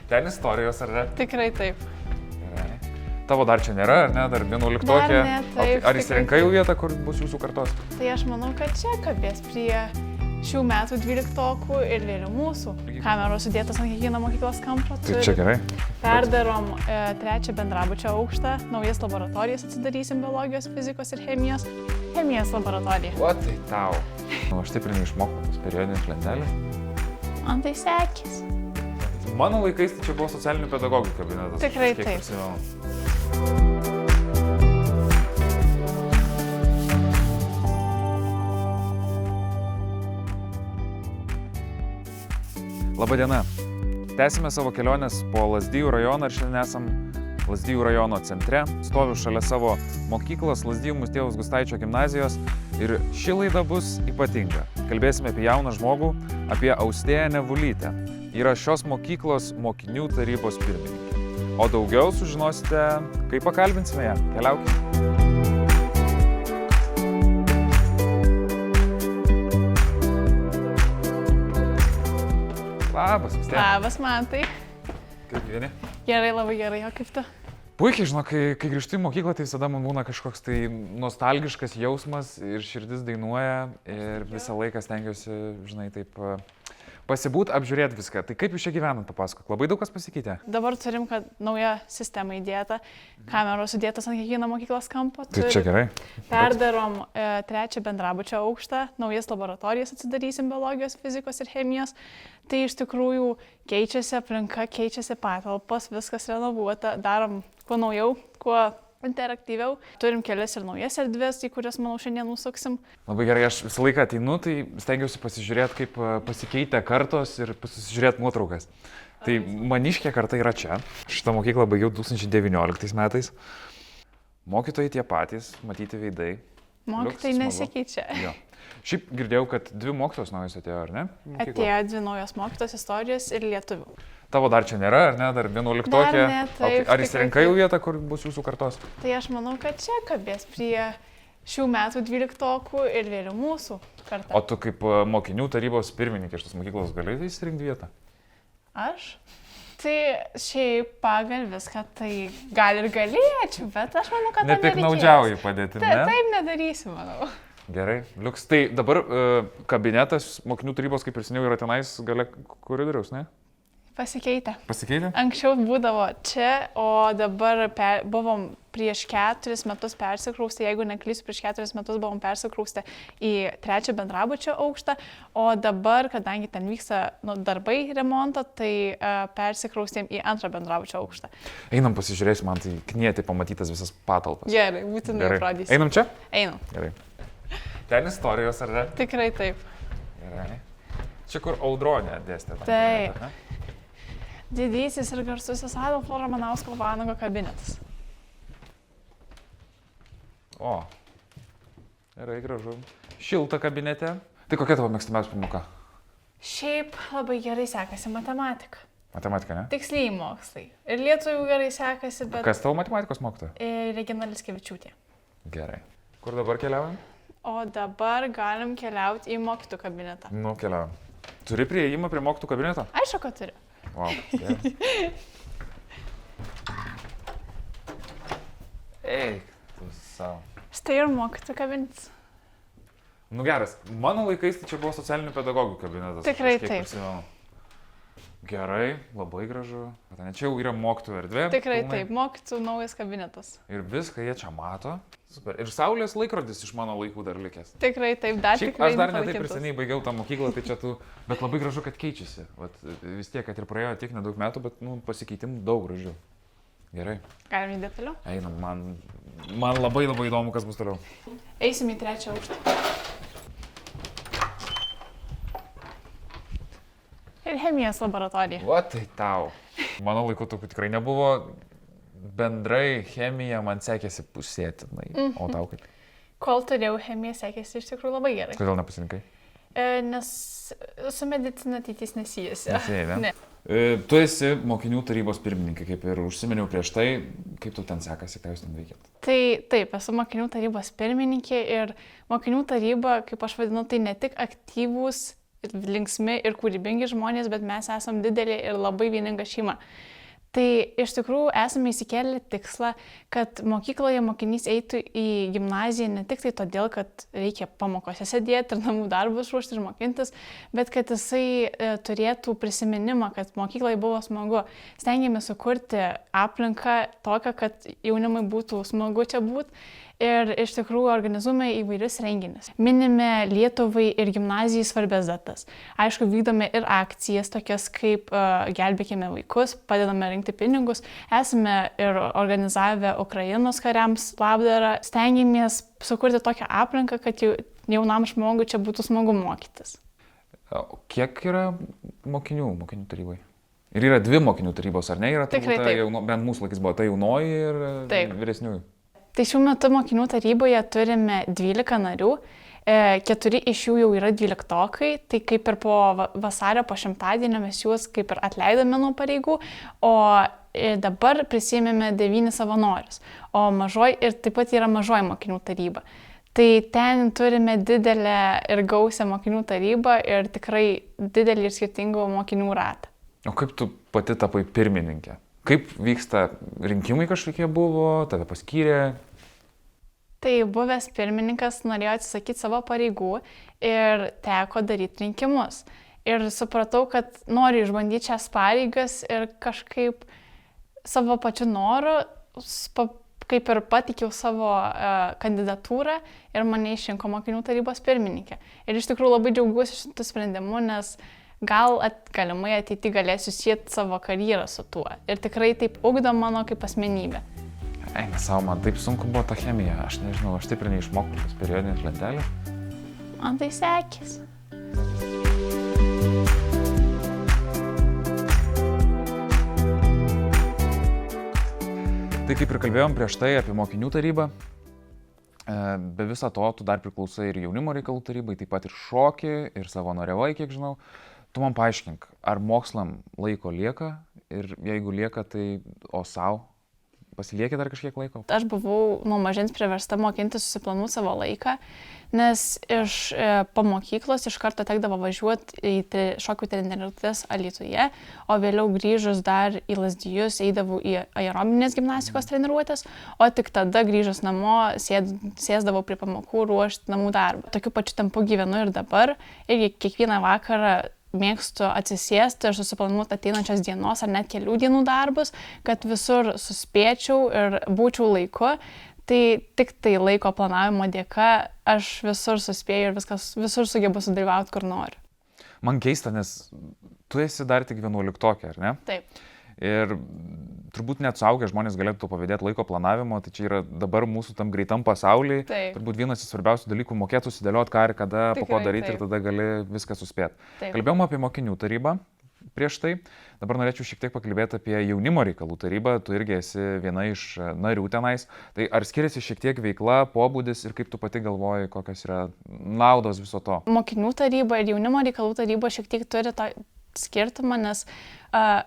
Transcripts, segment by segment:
Ten istorijos, ar ne? Tikrai taip. Gerai. Tavo dar čia nėra, ar ne? Dar 11-okė? Dar ne, taip, Ar įsirinkai jau vietą, kur bus jūsų kartos? Tai aš manau, kad čia kabės prie šių metų 12-okų ir vėliau mūsų. Kameros sudėtos ant kiekvieno mokyklos kampo. Tai čia gerai. Perdarom 3 bendrabučio aukštą, naujas laboratorijas atsidarysim biologijos, fizikos ir chemijos. Chemijos laboratorija. O tai tau. Nu, aš taip ir neišmokau tos periodinės lentelės. Man tai sekės. Mano laikais tai čia buvo socialinių pedagogų kabinetas. Tikrai Kiek taip. prisimenu. Labadiena. Tęsime savo keliones po Lazdijų rajoną ir šiandien esam Lazdijų rajono centre. Stoviu šalia savo mokyklos Lazdijų Mustiejaus Gustaičio gimnazijos ir ši laida bus ypatinga. Kalbėsime apie jauną žmogų, apie Austėją Nevulytę. Yra šios mokyklos mokinių tarybos pirmininkė. O daugiau sužinosite, kai pakalbinsime ją. Keliaukime. Labas, Austėja. Labas, Mantai. Kaip gyveni? Gerai, labai gerai, o kaip tu? Puikiai, žinok, kai grįžtu į mokyklą, tai visada man būna kažkoks tai nostalgiškas jausmas ir širdis dainuoja ir visą laiką stengiuosi, žinai, taip pasibūt, apžiūrėti viską. Tai kaip jūs čia gyvenat, papasakok? Labai daug kas pasikeitė? Dabar turim, kad nauja sistema įdėta, kameros sudėtos ant kiekvieno mokyklos kampo. Tai čia gerai. Perdarom 3 bendrabučio aukštą, naujas laboratorijas atsidarysim biologijos, fizikos ir chemijos. Tai iš tikrųjų keičiasi aplinka, keičiasi patalpos, viskas renovuota, darom kuo naujau, kuo interaktyviau. Turim kelias ir naujas erdvės, į kurias, manau, šiandien nusuksim. Labai gerai, aš visą laiką ateinu, tai stengiuosi pasižiūrėti, kaip pasikeitė kartos ir pasižiūrėti nuotraukas. Tai maniškė karta yra čia. Šitą mokyklą baigiau 2019 metais. Mokytojai tie patys, matyti veidai. Mokytojai nesikeičia. Jo. Šiaip girdėjau, kad 2 mokytojos naujos atėjo, ar ne? Atėjo 2 naujos mokytojos istorijos ir lietuvių. Tavo dar čia nėra, ar ne? Dar 11-okė? Dar ne, taip. Ar įsirinkai jau vietą, kur bus jūsų kartos? Tai aš manau, kad čia kabės prie šių metų 12-okų ir vėliau mūsų kartą. O tu kaip mokinių tarybos pirmininkė šitos mokyklos gali įsirinkti vietą? Aš? Tai šiaip pagal viską, tai gal ir galėčiau, bet aš manau, kad Nepiknaudžiauji padėti, ne? Taip nedarysiu, manau. Gerai, liuks. Tai dabar kabinetas mokinių tarybos, kaip ir seniau, yra tenais gale koridoriaus, ne? Pasikeitė. Pasikeitė? Anksčiau būdavo čia, o dabar buvom prieš 4 metus persikraustę, jeigu neklysiu, prieš 4 metus buvom persikraustę į 3 bendrabučio aukštą, o dabar, kadangi ten vyksta darbai remonto, tai persikraustėm į 2 bendrabučio aukštą. Einam pasižiūrėsim, man tai knieti pamatytas visas patalpas. Gerai, būtinai parodysiu. Einam čia? Einam. Gerai. Ten istorijos, ar ne? Tikrai taip. Gerai. Čia kur Audronė dėstė. Taip. Didysis ir garsusis Adolfo Ramanausko vanago kabinetas. O, gerai, gražu. Šilta kabinete. Tai kokia tavo mėgstamiausia pamoka? Šiaip labai gerai sekasi matematika. Matematika, ne? Tikslieji mokslai. Ir lietuvių gerai sekasi, bet... Kas tavo matematikos mokytoja? Regina Liškevičiūtė. Gerai. Kur dabar keliaujam? O dabar galim keliauti į mokytojų kabinetą. Nu, keliaujam. Turi prieėjimą prie mokytojų kabineto? Aišku, kad turiu. Wow, gerai. Eik, tu savo. Štai ir mokytojų kabinetas. Nu geras, mano laikais tai čia buvo socialinių pedagogų kabinetas. Tikrai aš kiek taip. prisimenu. Gerai, labai gražu. Čia jau yra mokytojų erdvė. Tikrai pilnai. taip, mokytojų naujas kabinetas. Ir viską jie čia mato. Super. Ir saulės laikrodis iš mano laikų dar likęs. Tikrai taip, dar Šiaip tikrai aš dar ne taip ir nepanaikintas. seniai baigiau tą mokyklą, tai čia tu, bet labai gražu, kad keičiasi. Vat, vis tiek, kad ir praėjo tiek nedaug metų, bet pasikeitimų daug gražių. Gerai. Galim judėti toliau? Einam, man labai įdomu, kas bus toliau. Eisim į 3 aukštą. Ir chemijos laboratorija. O tai tau. Mano laiku tokių tikrai nebuvo. Bendrai chemija man sekėsi pusėtinai. O tau kaip? Kol turėjau chemiją, sekėsi iš tikrųjų labai gerai. Kodėl nepasirinkai? Nes su medicina ateitis nesijėsi. Nesijai, ne? Tu esi mokinių tarybos pirmininkė, kaip ir užsiminiau prieš tai. Kaip tu ten sekasi, ką jūs ten veikėt? Tai taip, esu mokinių tarybos pirmininkė ir mokinių taryba, kaip aš vadinu, tai ne tik aktyvūs linksmi ir kūrybingi žmonės, bet mes esam didelė ir labai vieninga šeima. Tai iš tikrųjų esame įsikėlę tikslą, kad mokykloje mokinys eitų į gimnaziją ne tik tai todėl, kad reikia pamokose sėdėti ir namų darbus ruošti ir mokintis, bet kad jisai turėtų prisiminimą, kad mokykloje buvo smagu. Stengiamės sukurti aplinką tokią, kad jaunimui būtų smagu čia būti. Ir iš tikrųjų organizuojame įvairius renginius. Minime Lietuvai ir gimnazijai svarbės datas. Aišku, vykdome ir akcijas, tokias kaip gelbėkime vaikus, padedame rinkti pinigus. Esame ir organizavę Ukrainos kariams labdarą. Stengiamės sukurti tokią aplinką, kad jaunam žmogui čia būtų smagu mokytis. Kiek yra mokinių tarybai? Ir yra 2 mokinių tarybos, ar ne? Yra Tikrai taip. Bent mūsų laikais buvo ta jaunoji ir vyresniųjų. Tai šiuo metu mokinių taryboje turime 12 narių, 4 iš jų jau yra 12-okai, tai kaip ir po vasario po šimtadienio mes juos kaip ir atleidome nuo pareigų, o dabar prisėmėme 9 savanorius, ir taip pat yra mažoji mokinių taryba. Tai ten turime didelę ir gausią mokinių tarybą ir tikrai didelį ir skirtingų mokinių ratą. O kaip tu pati tapai pirmininkė? Kaip vyksta rinkimai kažkokie buvo, tave paskyrė? Tai buvęs pirmininkas norėjo atsisakyti savo pareigų ir teko daryti rinkimus. Ir supratau, kad noriu išbandyti šias pareigas ir kažkaip savo pačiu noru, kaip ir patikiau savo kandidatūrą ir mane išrinko mokinių tarybos pirmininkė. Ir iš tikrųjų labai džiaugiuosi šitų sprendimų, nes galimai ateityje galėsiu sieti savo karjerą su tuo. Ir tikrai taip ugdo mano kaip asmenybė. Eina savo, man taip sunku buvo ta chemija. Aš nežinau, aš taip ir neišmokau tas periodinės lentelės. Man tai sekėsi. Tai kaip ir kalbėjom prieš tai apie mokinių tarybą, be viso to tu dar priklausai ir jaunimo reikalų tarybai, taip pat ir šoki, ir savanoriavai, kiek žinau. Tu man paaiškink, ar mokslam laiko lieka ir jeigu lieka, tai o sau pasilieki dar kažkiek laiko? Aš buvau nuo mažens priversta mokinti susiplanuoti savo laiką, nes po mokyklos iš karto tekdavo važiuoti į šokių treniruotes Alytuje, o vėliau grįžus dar į Lazdijus eidavau į aerobinės gimnastikos treniruotės, o tik tada grįžus namo sėsdavau prie pamokų ruošti namų darbą. Tokiu pačiu tempu gyvenu ir dabar, ir kiekvieną vakarą mėgstu atsisėsti ir susiplanuoti ateinančios dienos ar net kelių dienų darbus, kad visur suspėčiau ir būčiau laiku. Tai tik tai laiko planavimo dėka aš visur suspėju ir visur sugebu sudalyvauti, kur noriu. Man keista, nes tu esi dar tik 11-okė, ar ne? Taip. Ir turbūt net suaugę žmonės galėtų pavydėti laiko planavimo, tai čia yra dabar mūsų tam greitam pasaulyje. Taip. Turbūt vienas iš svarbiausių dalykų mokėtų susidėlioti ką ir kada, po ko daryti ir tada gali viską suspėti. Kalbėjom apie mokinių tarybą prieš tai, dabar norėčiau šiek tiek pakalbėti apie jaunimo reikalų tarybą, tu irgi esi viena iš narių tenais. Tai ar skiriasi šiek tiek veikla, pobūdis ir kaip tu pati galvoji, kokios yra naudos viso to? Mokinių taryba ir jaunimo reikalų taryba šiek tiek turi tą skirtumą, nes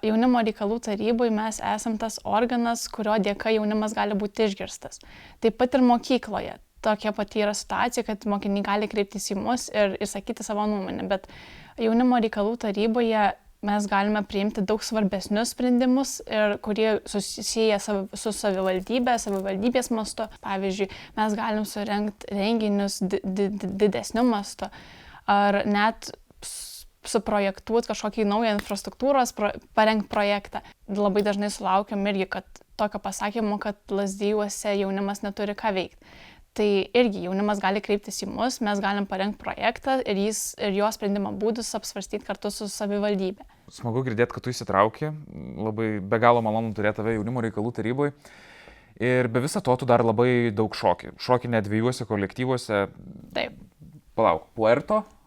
jaunimo reikalų taryboje mes esam tas organas, kurio dėka jaunimas gali būti išgirstas. Taip pat ir mokykloje. Tokia pati yra situacija, kad mokiniai gali kreiptis į mus ir sakyti savo nuomonę, bet jaunimo reikalų taryboje mes galime priimti daug svarbesnius sprendimus, kurie susiję su savivaldybės mastu. Pavyzdžiui, mes galim surengti renginius didesniu mastu ar net suprojektuoti kažkokį naują infrastruktūros, parengti projektą. Labai dažnai sulaukiam irgi tokio pasakymo, kad Lazdijuose jaunimas neturi ką veikti. Tai irgi jaunimas gali kreiptis į mus, mes galim parengti projektą ir jo sprendimo būdus apsvarstyti kartu su savivaldybė. Smagu girdėti, kad tu įsitrauki, labai be galo malonu turėti tave jaunimo reikalų taryboje. Ir be viso to tu dar labai daug šoki. Šoki net 2 kolektyvuose. Taip. Palauk,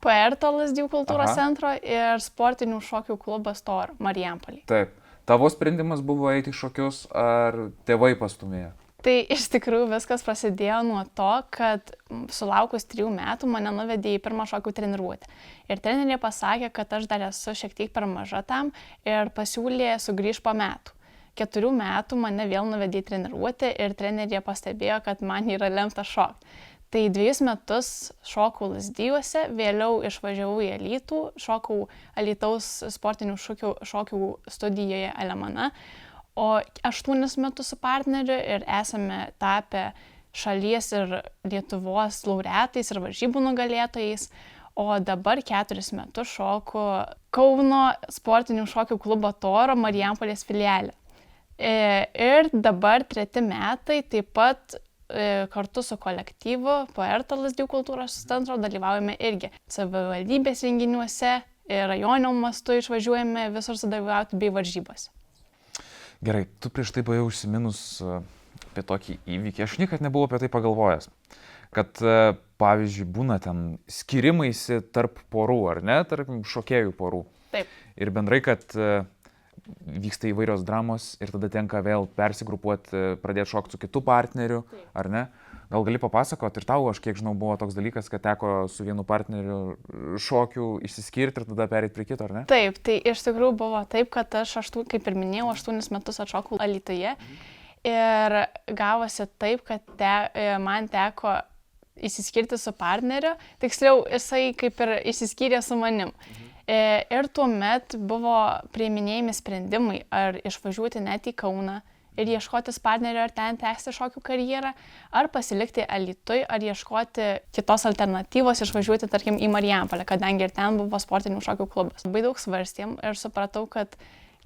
Puerto Lazdijų kultūros centro ir sportinių šokių klubas Tor Marijampolėje. Taip. Tavo sprendimas buvo eiti į šokius ar tėvai pastumėjo? Tai iš tikrųjų viskas prasidėjo nuo to, kad sulaukus 3 metų mane nuvedė į pirmą šokių treniruotę. Ir trenerė pasakė, kad aš dar esu šiek tiek per maža tam ir pasiūlė sugrįžti po metų. 4 metų mane vėl nuvedė į treniruotę ir trenerė pastebėjo, kad man yra lemta šokti. Tai 2 metus šokau Lazdijuose, vėliau išvažiavau į Alytų, šokau Alytaus sportinių šokių studijoje Alemana, o 8 metus su partneriu ir esame tapę šalies ir Lietuvos laureatais ir varžybų nugalėtojais, o dabar 4 metus šoku Kauno sportinių šokių klubo Toro Marijampolės filiale. Ir dabar 3 metai taip pat kartu su kolektyvu Puerto Lazdijų kultūros centro dalyvaujame irgi savivaldybės renginiuose ir rajonio mastu išvažiuojame visur sudalyvauti bei varžybose. Gerai, tu prieš tai buvai užsiminus apie tokį įvykį, aš niekad nebuvau apie tai pagalvojęs, kad pavyzdžiui būna ten skirimaisi tarp porų, ar ne, tarp šokėjų porų. Taip. Ir bendrai, kad vyksta įvairios dramos ir tada tenka vėl persigrupuoti, pradėti šokti su kitu partneriu, ar ne? Gal gali papasakoti, ir tau, aš kiek žinau, buvo toks dalykas, kad teko su vienu partneriu šokių išsiskirti ir tada perėti prie kito, ar ne? Taip, tai iš tikrųjų buvo taip, kad aš, kaip ir minėjau, 8 metus atšokau Alytuje ir gavosi taip, kad man teko išsiskirti su partneriu, tiksliau jisai kaip ir išsiskyrė su manim. Ir tuomet buvo priiminėjami sprendimai, ar išvažiuoti net į Kauną ir ieškotis partnerio, ar ten tęsti šokių karjerą, ar pasilikti Alytuje, ar ieškoti kitos alternatyvos, išvažiuoti, tarkim, į Marijampolę, kadangi ir ten buvo sportinių šokių klubas. Labai daug svarstėm ir supratau, kad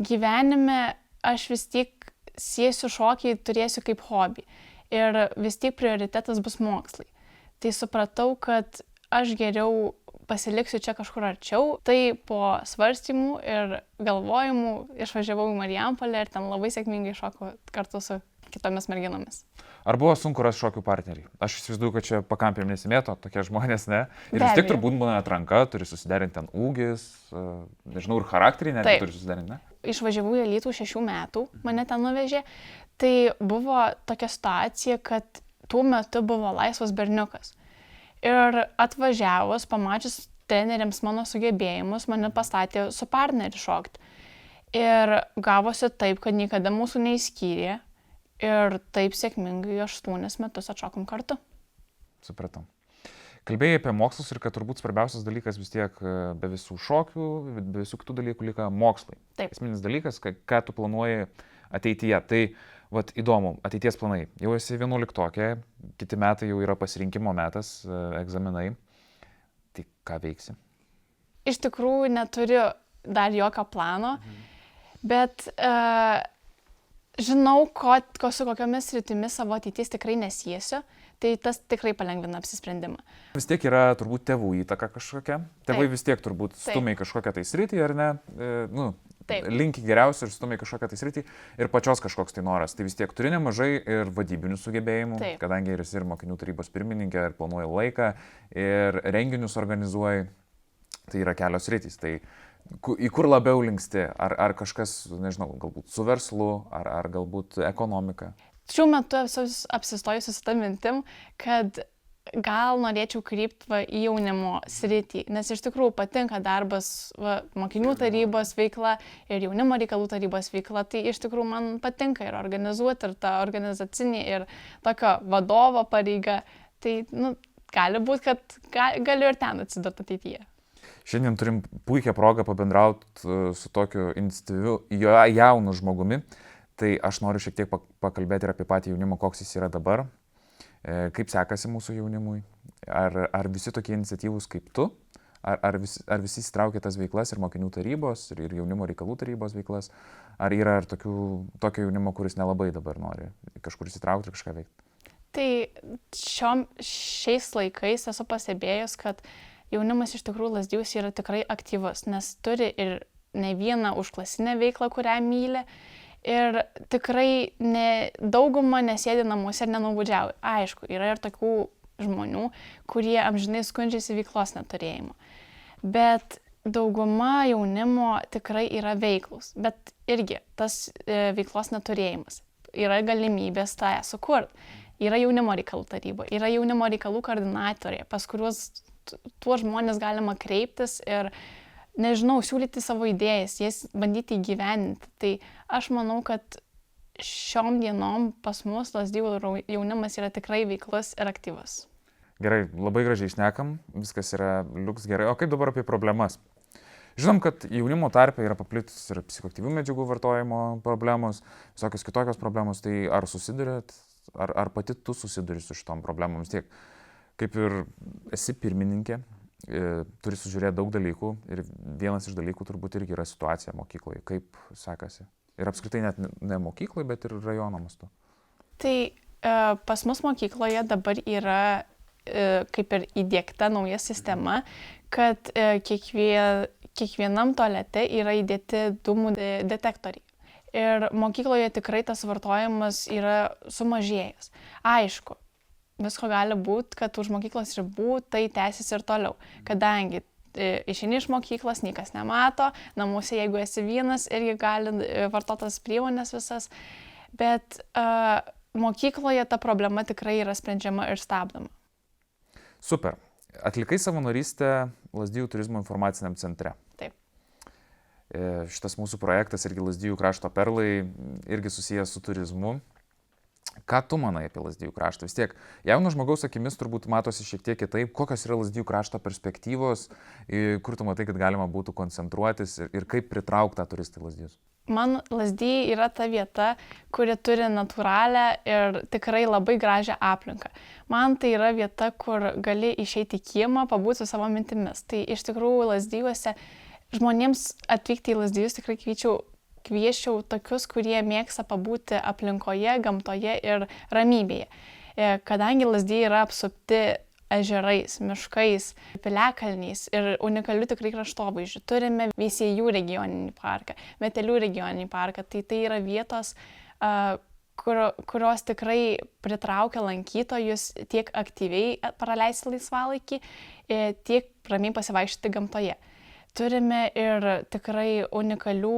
gyvenime aš vis tiek siesiu šokį, turėsiu kaip hobį ir vis tiek prioritetas bus mokslai. Tai supratau, kad aš geriau pasiliksiu čia kažkur arčiau, tai po svarstymų ir galvojimų išvažiavau į Marijampolę ir ten labai sėkmingai šoku kartu su kitomis merginomis. Ar buvo sunku rasti šokių partnerį? Aš įsivaizduoju, kad čia pakampėm nesimėto, tokie žmonės, ne? Ir vis tiek turbūt būna atranka, turi susiderinti ten ūgis, nežinau, ir charakterį netgi turi susiderinti, ne? Išvažiavau į Alytų 6 metų, mane ten nuvežė. Tai buvo tokia situacija, kad tuo metu buvo laisvas berniukas. Ir atvažiavus, pamačius treneriams mano sugebėjimus, mane pastatė su partneriu šokti. Ir gavosi taip, kad niekada mūsų neįskyrė. Ir taip sėkmingai 8 metus atšokom kartu. Supratau. Kalbėjai apie mokslus ir kad turbūt svarbiausias dalykas vis tiek be visų šokių, be visų kitų dalykų lieka mokslai. Taip. Esminis dalykas, ką tu planuoji ateityje. Tai vat, įdomu, ateities planai. Jau esi 11-okė, kiti metai jau yra pasirinkimo metas, egzaminai. Tai ką veiksi? Iš tikrųjų neturiu dar jokio plano, bet žinau, su kokiamis sritimis savo ateities tikrai nesiesiu, tai tas tikrai palengvina apsisprendimą. Vis tiek yra turbūt tėvų įtaka kažkokia. Tėvai vis tiek turbūt stumia į kažkokią tai sritį, ar ne? Linki geriausia ir stumia į kažkokią tai sritį ir pačios kažkoks tai noras. Tai vis tiek turi nemažai ir vadybinių sugebėjimų, kadangi esi ir mokinių tarybos pirmininkė, ir planuoji laiką, ir renginius organizuoji. Tai yra kelios sritys. Tai į kur labiau linksti? Ar kažkas, nežinau, galbūt su verslu, ar galbūt ekonomika? Šiuo metu esu apsistojusi su ta mintim, kad gal norėčiau krypti į jaunimo sritį, nes iš tikrųjų patinka darbas mokinių tarybos veikla ir jaunimo reikalų tarybos veikla, tai iš tikrųjų man patinka ir organizuoti, ir ta organizacinė, ir tokio vadovo pareiga, tai gali būti, kad galiu ir ten atsidurti ateityje. Šiandien turim puikią progą pabendrauti su tokiu iniciatyviu jaunu žmogumi, tai aš noriu šiek tiek pakalbėti ir apie patį jaunimą, koks jis yra dabar. Kaip sekasi mūsų jaunimui? Ar visi tokie iniciatyvūs kaip tu? Ar visi įsitraukia tas veiklas ir mokinių tarybos, ir jaunimo reikalų tarybos veiklas? Ar yra ir tokio jaunimo, kuris nelabai dabar nori kažkur įsitraukti ir kažką veikti? Tai šiais laikais esu pastebėjus, kad jaunimas iš tikrųjų Lazdijus yra tikrai aktyvus, nes turi ir ne vieną užklasinę veiklą, kurią myli. Ir tikrai dauguma nesėdi namuose ir nenuobodžiauja. Aišku, yra ir tokių žmonių, kurie amžinai skundžiasi veiklos neturėjimu. Bet dauguma jaunimo tikrai yra veiklus. Bet irgi tas veiklos neturėjimas. Yra galimybės tą sukurti. Yra jaunimo reikalų taryba, yra jaunimo reikalų koordinatorė, pas kuriuos tuos žmonės galima kreiptis ir nežinau, siūlyti savo idėjas, jas bandyti įgyvendinti. Tai aš manau, kad šiom dienom pas mus Lazdijų jaunimas yra tikrai veiklus ir aktyvus. Gerai, labai gražiai šnekam, viskas yra liuks gerai. O kaip dabar apie problemas? Žinom, kad jaunimo tarpe yra paplitus ir psichoaktyvių medžiagų vartojimo problemos, visokios kitokios problemos, tai ar susidurėt, ar pati tu susiduri su šitom problemom? Vis tiek, kaip ir esi pirmininkė, turi sužiūrėti daug dalykų ir vienas iš dalykų turbūt irgi yra situacija mokykloje. Kaip sekasi? Ir apskritai net ne mokykloje, bet ir rajono mastu. Tai pas mus mokykloje dabar yra kaip ir įdiegta nauja sistema, kad kiekvienam tualete yra įdėti dūmų detektoriai. Ir mokykloje tikrai tas vartojimas yra sumažėjęs. Aišku, visko gali būti, kad už mokyklos ribų tai tęsis ir toliau, kadangi išeini iš mokyklos, niekas nemato, namuose jeigu esi vienas irgi gali vartotas priemonės visas, bet mokykloje ta problema tikrai yra sprendžiama ir stabdoma. Super. Atlikai savanorystę Lazdijų turizmo informaciniam centre. Taip. Šitas mūsų projektas irgi Lazdijų krašto perlai, irgi susijęs su turizmu. Ką tu manai apie Lazdijų kraštą? Vis tiek, jauno žmogaus akimis turbūt matosi šiek tiek kitaip, kokios yra Lazdijų krašto perspektyvos, kur tu matai, kad galima būtų koncentruotis ir kaip pritraukti tą turistą į Lazdijus? Man Lazdijai yra ta vieta, kuri turi natūralią ir tikrai labai gražią aplinką. Man tai yra vieta, kur gali išeiti į kiemą, pabūti su savo mintimis. Tai iš tikrųjų Lazdijuose žmonėms atvykti į Lazdijus tikrai kvieščiau tokius, kurie mėgsta pabūti aplinkoje, gamtoje ir ramybėje. Kadangi Lazdijai yra apsupti ežerais, miškais, piliakalniais ir unikalių tikrai kraštovaizdžių. Turime Veisiejų regioninį parką, Metelių regioninį parką. Tai yra vietos, kurios tikrai pritraukia lankytojus tiek aktyviai praleisti laisvalaikį, tiek ramiai pasivaikščioti gamtoje. Turime ir tikrai unikalių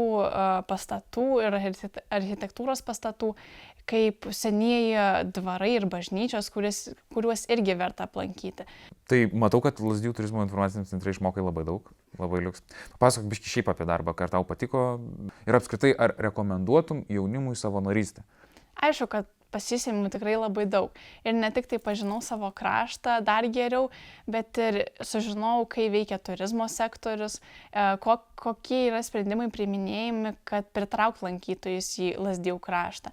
pastatų ir architektūros pastatų, kaip senieji dvarai ir bažnyčios, kuriuos irgi verta aplankyti. Tai matau, kad Lazdijų turizmo informaciniam centre išmokai labai daug, labai liuks. Pasakok biškį šiaip apie darbą, ar tau patiko ir apskritai ar rekomenduotum jaunimui savanorystę? Aišku, kad pasisėmimų tikrai labai daug. Ir ne tik tai pažinau savo kraštą dar geriau, bet ir sužinau, kaip veikia turizmo sektorius, kokie yra sprendimai priiminėjami, kad pritraukti lankytojus į Lazdijų kraštą.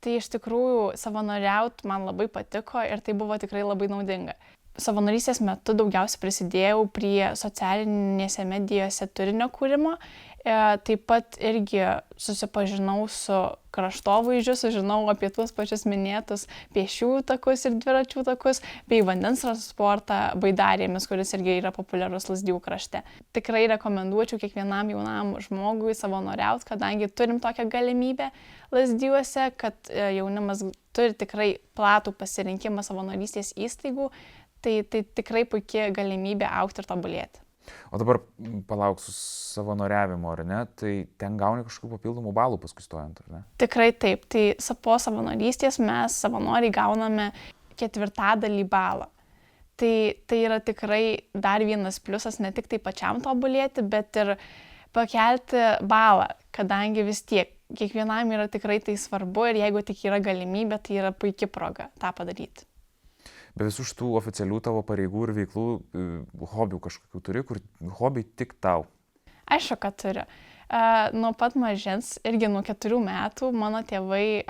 Tai iš tikrųjų savanoriaut man labai patiko ir tai buvo tikrai labai naudinga. Savanorystės metu daugiausiai prisidėjau prie socialinėse medijose turinio kūrimo. Taip pat irgi susipažinau su kraštovaizdžiu, sužinau apie tuos pačius minėtus pėsčiųjų takus ir dviračių takus, bei vandens transportą baidarėmis, kuris irgi yra populiarus Lazdijų krašte. Tikrai rekomenduočiau kiekvienam jaunam žmogui savanoriaut, kadangi turim tokią galimybę Lazdijuose, kad jaunimas turi tikrai platų pasirinkimą savanorystės įstaigų, tai tikrai puikia galimybė augti ir tobulėti. O dabar palauk su savanoriavimu, ar ne? Tai ten gauni kažkokių papildomų balų paskui stojant, ar ne? Tikrai taip. Tai po savanorystės mes savanoriai gauname 1/4 balą. Tai yra tikrai dar vienas pliusas, ne tik tai pačiam tobulėti, bet ir pakelti balą, kadangi vis tiek kiekvienam yra tikrai tai svarbu ir jeigu tik yra galimybė, tai yra puikia proga tą padaryti. Be visų šitų oficialių tavo pareigų ir veiklų, hobių kažkokių turi, kur hobiai tik tau? Aišku, kad turiu. Nuo pat mažens, irgi nuo 4 metų, mano tėvai,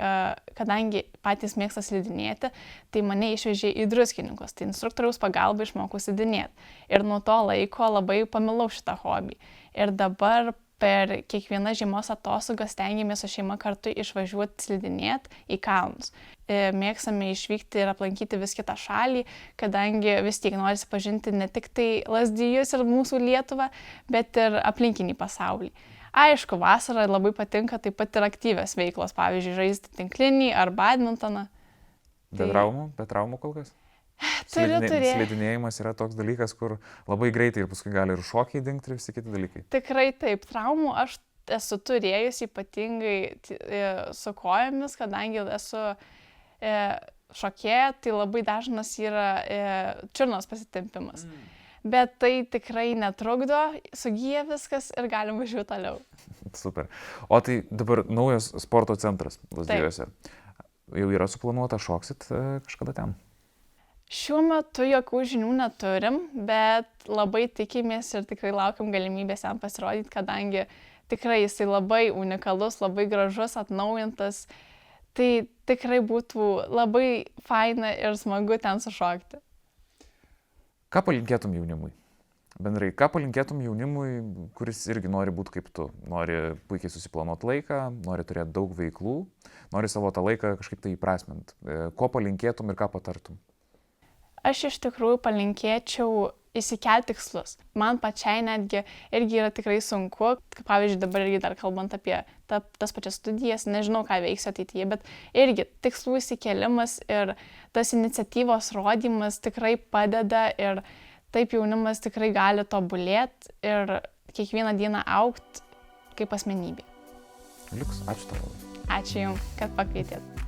kadangi patys mėgsta slidinėti, tai mane išvežė į Druskininkus. Tai instruktoriaus pagalba išmokau slidinėti. Ir nuo to laiko labai pamilau šitą hobį. Ir dabar per kiekvieną žiemos atostogas stengiamės su šeima kartu išvažiuoti slidinėti į kalnus. Mėgstame išvykti ir aplankyti vis kitą šalį, kadangi vis tiek norisi pažinti ne tik tai Lazdijus ir mūsų Lietuvą, bet ir aplinkinį pasaulį. Aišku, vasarą labai patinka taip pat ir aktyvios veiklos, pavyzdžiui, žaisti tinklinį ar badmintoną. Be traumų kol kas? Slidinėjimas yra toks dalykas, kur labai greitai ir paskui gali ir šokiai dingti ir visi kiti dalykai. Tikrai taip, traumų aš esu turėjus ypatingai su kojomis, kadangi esu šokėja, tai labai dažnas yra čiurnos pasitempimas. Bet tai tikrai netrukdo, sugyja viskas ir galim važiuoti toliau. Super. O tai dabar naujas sporto centras Lazdijuose. Jau yra suplanuota, šoksit kažkada ten? Šiuo metu jokių žinių neturim, bet labai tikimės ir tikrai laukiam galimybės jam pasirodyti, kadangi tikrai jisai labai unikalus, labai gražus, atnaujintas. Tai tikrai būtų labai faina ir smagu ten sušokti. Ką palinkėtum jaunimui? Bendrai, ką palinkėtum jaunimui, kuris irgi nori būti kaip tu? Nori puikiai susiplanuoti laiką, nori turėti daug veiklų, nori savo tą laiką kažkaip tai įprasminti. Ko palinkėtum ir ką patartum? Aš iš tikrųjų palinkėčiau įsikelti tikslus. Man pačiai netgi irgi yra tikrai sunku, pavyzdžiui, dabar irgi dar kalbant apie tas pačias studijas, nežinau, ką veiksiu ateityje, bet irgi tikslų įsikėlimas ir tas iniciatyvos rodymas tikrai padeda ir taip jaunimas tikrai gali tobulėti ir kiekvieną dieną augti kaip asmenybė. Liuks, ačiū tau. Ačiū Jums, kad pakvietėt.